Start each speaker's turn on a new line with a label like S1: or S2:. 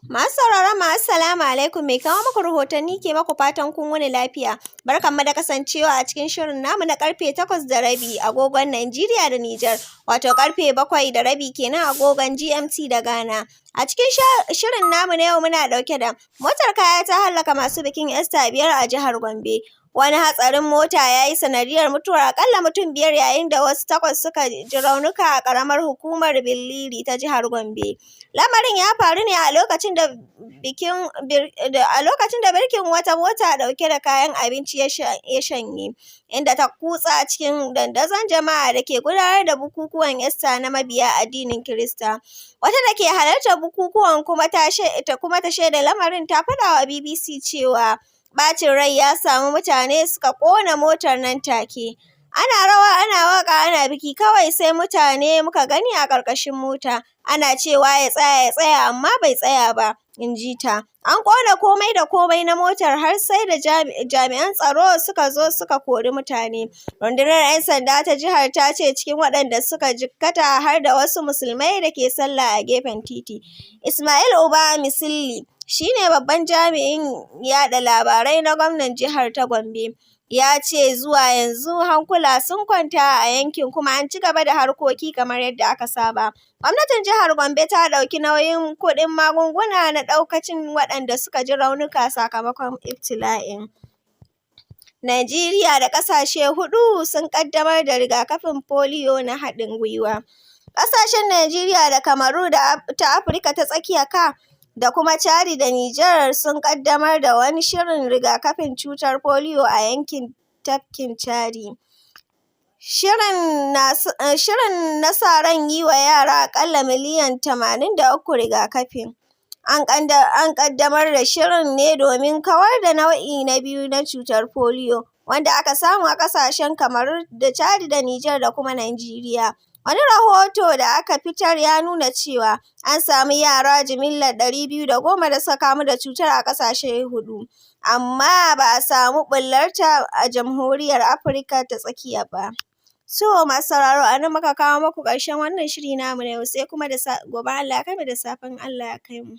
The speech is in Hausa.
S1: Masu sauraron mu assalamu alaikum, mai kawo muku rahotanni ke maku fatan kun wuni lafiya. Barkanmu da kasancewa a cikin shirin namu na karfe 8:30 agogon Najeriya da Nijar, wato karfe 7:30 kenan agogon GMT da Ghana. A cikin shirin namu na yau muna ɗauke da motar kaya ta hallaka masu bikin Easter 5 a jihar Gombe. Wani hatsarin mota ya yi sanadiyyar mutuwar aƙalla mutum 5 yayin da wasu 8 suka ji raunuka a ƙaramar hukumar Billiri ta jihar Gombe. Lamarin ya faru ne a lokacin da birkin wata mota ɗauke da kayan abinci ya shanye, inda ta kutsa cikin dandazon jama'a da ke gudanar da bukukuwan Easter na mabiya addinin Kirista. Wata da ke halartar bukukuwan kuma ta shaida lamarin ta faɗa wa BBC cewa ɓacin rai ya samu mutane suka ƙona motar nan take. Ana rawa ana waƙa ana biki kawai sai mutane muka gani a ƙarƙashin mota. Ana cewa ya tsaya amma bai tsaya ba, in ji ta. An ƙona komai da komai na motar har sai da jami'an tsaro suka zo suka kori mutane. Rundunar 'yan sanda ta jihar ta ce cikin waɗanda suka jikkata har da wasu musulmai da ke sallah a gefen titi. Ismail Uba Misilli shi ne babban jami'in yaɗa labarai na gwamnan jihar ta Gombe. Ya ce zuwa yanzu hankula sun kwanta a yankin kuma an ci gaba da harkoki kamar yadda aka saba. Gwamnatin jihar Gombe ta ɗauki nauyin kuɗin magunguna na ɗaukacin waɗanda suka ji raunuka sakamakon ibtila'in. Najeriya da ƙasashe 4 sun ƙaddamar da rigakafin foliyo na haɗin gwiwa. Ƙasashen Najeriya da Kamaru ta Afirka ta tsakiya da kuma Chadi da Nijar sun ƙaddamar da wani shirin rigakafin cutar foliyo a yankin tafkin Chadi. Shirin na sa ran yi wa yara aƙalla miliyan 83 rigakafin. An ƙaddamar da shirin ne domin kawar da nau'i na biyu na cutar foliyo, wanda aka samu a ƙasashen Kamaru da Chadi da Nijar da kuma Najeriya. Wani rahoto da aka fitar ya nuna cewa an samu yara jimillar 210 da suka kamu da cutar a ƙasashe 4, amma ba a samu ɓullarta a Jamhuriyar Afirka ta Tsakiya ba. So masu sauraro a nan muka kawo muku ƙarshen wannan shiri namu na yau, sai kuma da gobe Allah ya kai mu da safen Allah ya kai mu.